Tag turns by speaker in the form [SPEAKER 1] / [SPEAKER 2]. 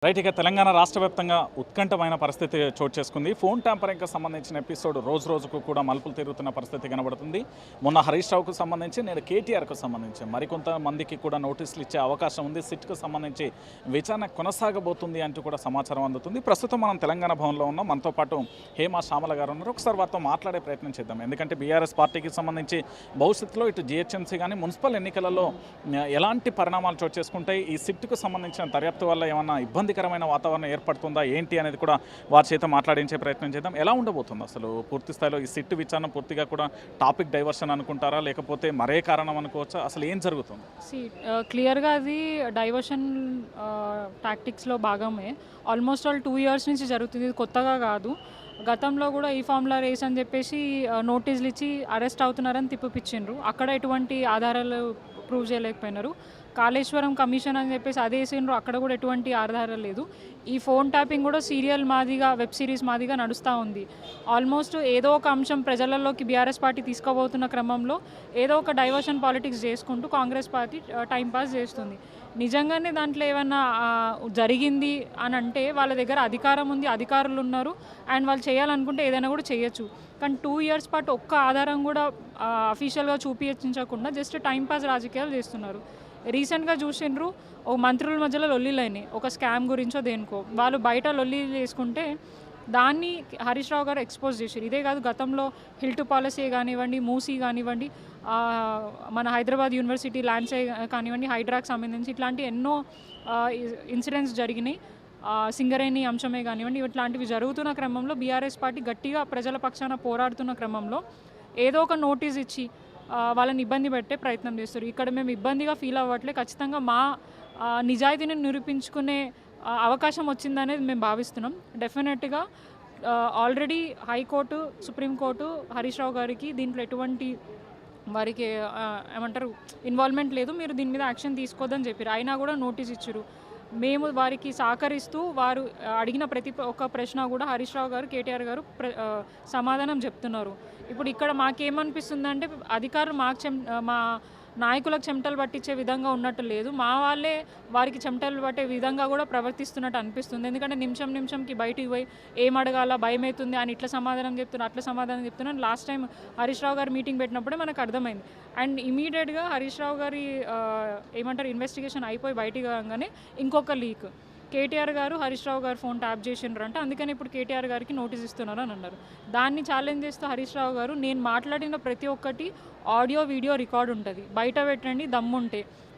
[SPEAKER 1] Right. ఇక తెలంగాణ రాష్ట్ర వ్యాప్తంగా ఉత్కంఠమైన పరిస్థితి చోటు చేసుకుంది. ఫోన్ ట్యాంపరింగ్కి సంబంధించిన ఎపిసోడ్ రోజు రోజుకు కూడా మలుపులు తిరుగుతున్న పరిస్థితి కనబడుతుంది. మొన్న హరీష్ రావుకు సంబంధించి, నేడు కేటీఆర్కు సంబంధించి మరికొంతమందికి కూడా నోటీసులు ఇచ్చే అవకాశం ఉంది. సిట్కు సంబంధించి విచారణ కొనసాగబోతుంది అంటూ కూడా సమాచారం అందుతుంది. ప్రస్తుతం మనం తెలంగాణ భవన్లో ఉన్నాం. మనతో పాటు హేమ శ్యామల గారు ఉన్నారు. ఒకసారి వారితో మాట్లాడే ప్రయత్నం చేద్దాం. ఎందుకంటే బీఆర్ఎస్ పార్టీకి సంబంధించి భవిష్యత్తులో ఇటు జిహెచ్ఎంసీ కానీ మున్సిపల్ ఎన్నికలలో ఎలాంటి పరిణామాలు చోటు చేసుకుంటాయి, ఈ సిట్కు సంబంధించిన దర్యాప్తు వల్ల ఏమన్నా ఇబ్బందికరమైన వాతావరణం ఏర్పడుతుందా ఏంటి అనేది కూడా వారి చేత మాట్లాడించే ప్రయత్నం చేద్దాం. ఎలా ఉండబోతుంది అసలు పూర్తి స్థాయిలో ఈ సిట్ విచారణ? పూర్తిగా కూడా టాపిక్ డైవర్షన్ అనుకుంటారా, లేకపోతే మరే కారణం అనుకోవచ్చా? అసలు ఏం జరుగుతుంది?
[SPEAKER 2] క్లియర్గా అది డైవర్షన్ టాక్టిక్స్లో భాగమే. ఆల్మోస్ట్ ఆల్ 2 years నుంచి జరుగుతుంది. ఇది కొత్తగా కాదు. గతంలో కూడా ఈ ఫార్ములా రేస్ అని చెప్పేసి నోటీసులు ఇచ్చి అరెస్ట్ అవుతున్నారని తిప్పిపించిండ్రు. అక్కడ ఎటువంటి ఆధారాలు ప్రూవ్ చేయలేకపోయినారు. కాళేశ్వరం కమిషన్ అని చెప్పేసి అదే వేసిండ్రు, అక్కడ కూడా ఎటువంటి ఆధారాలు లేదు. ఈ ఫోన్ ట్యాపింగ్ కూడా serial Madiga, web series Madiga నడుస్తూ ఉంది. ఆల్మోస్ట్ ఏదో ఒక అంశం ప్రజలలోకి బీఆర్ఎస్ పార్టీ తీసుకోబోతున్న క్రమంలో ఏదో ఒక డైవర్షన్ పాలిటిక్స్ చేసుకుంటూ కాంగ్రెస్ పార్టీ టైంపాస్ చేస్తుంది. నిజంగానే దాంట్లో ఏమన్నా జరిగింది అని అంటే వాళ్ళ దగ్గర అధికారం ఉంది, అధికారులు ఉన్నారు, అండ్ వాళ్ళు చేయాలనుకుంటే ఏదైనా కూడా చేయొచ్చు. కానీ 2 years పాటు ఒక్క ఆధారం కూడా అఫీషియల్గా చూపించకుండా జస్ట్ టైంపాస్ రాజకీయాలు చేస్తున్నారు. రీసెంట్గా చూసిండ్రు, ఓ మంత్రుల మధ్యలో లొల్లిలైనాయి, ఒక స్కామ్ గురించో దేనికో. వాళ్ళు బయట లొల్లి చేసుకుంటే దాన్ని హరీష్ రావు గారు ఎక్స్పోజ్ చేశారు. ఇదే కాదు, గతంలో హిల్టు పాలసీ కానివ్వండి, మూసీ కానివ్వండి, మన హైదరాబాద్ యూనివర్సిటీ ల్యాండ్సే కానివ్వండి, హైడ్రాకి సంబంధించి ఇట్లాంటి ఎన్నో ఇన్సిడెంట్స్ జరిగినాయి. సింగరేణి అంశమే కానివ్వండి, ఇట్లాంటివి జరుగుతున్న క్రమంలో బీఆర్ఎస్ పార్టీ గట్టిగా ప్రజల పక్షాన పోరాడుతున్న క్రమంలో ఏదో ఒక నోటీస్ ఇచ్చి వాళ్ళని ఇబ్బంది పెట్టే ప్రయత్నం చేస్తారు. ఇక్కడ మేము ఇబ్బందిగా ఫీల్ అవ్వట్లే, ఖచ్చితంగా మా నిజాయితీని నిరూపించుకునే అవకాశం వచ్చిందనేది మేము భావిస్తున్నాం. డెఫినెట్గా already high court, supreme court Harish Rao గారికి దీంట్లో ఎటువంటి వారికి ఏమంటారు ఇన్వాల్వ్మెంట్ లేదు, మీరు దీని మీద యాక్షన్ తీసుకోవద్దని చెప్పారు. అయినా కూడా నోటీస్ ఇచ్చారు. మేము వారికి సహకరిస్తూ వారు అడిగిన ప్రతి ఒక్క ప్రశ్న కూడా హరీష్ రావు గారు, కేటీఆర్ గారు సమాధానం చెప్తున్నారు. ఇప్పుడు ఇక్కడ మాకేమనిపిస్తుందంటే అధికారులు మా నాయకులకు చెమటలు పట్టించే విధంగా ఉన్నట్టు లేదు, మా వాళ్ళే వారికి చెమటలు పట్టే విధంగా కూడా ప్రవర్తిస్తున్నట్టు అనిపిస్తుంది. ఎందుకంటే నిమిషంకి బయటికి పోయి ఏం అడగాల భయం అవుతుంది అని ఇట్లా సమాధానం చెప్తున్నారు, అట్లా సమాధానం చెప్తున్నాను. లాస్ట్ టైం హరీష్ రావు గారు మీటింగ్ పెట్టినప్పుడే మనకు అర్థమైంది. అండ్ ఇమీడియట్గా హరీష్ రావు గారి ఏమంటారు ఇన్వెస్టిగేషన్ అయిపోయి బయటికి రాగానే ఇంకొక లీక్, కేటీఆర్ గారు హరీష్ రావు గారు ఫోన్ ట్యాప్ చేసిండ్రు అంటే అందుకని ఇప్పుడు కేటీఆర్ గారికి నోటీస్ ఇస్తున్నారు అని అన్నారు. దాన్ని ఛాలెంజ్ చేస్తూ హరీష్ రావు గారు, నేను మాట్లాడిన ప్రతి ఒక్కటి ఆడియో వీడియో రికార్డ్ ఉంటుంది, బయట పెట్టండి దమ్ముంటే,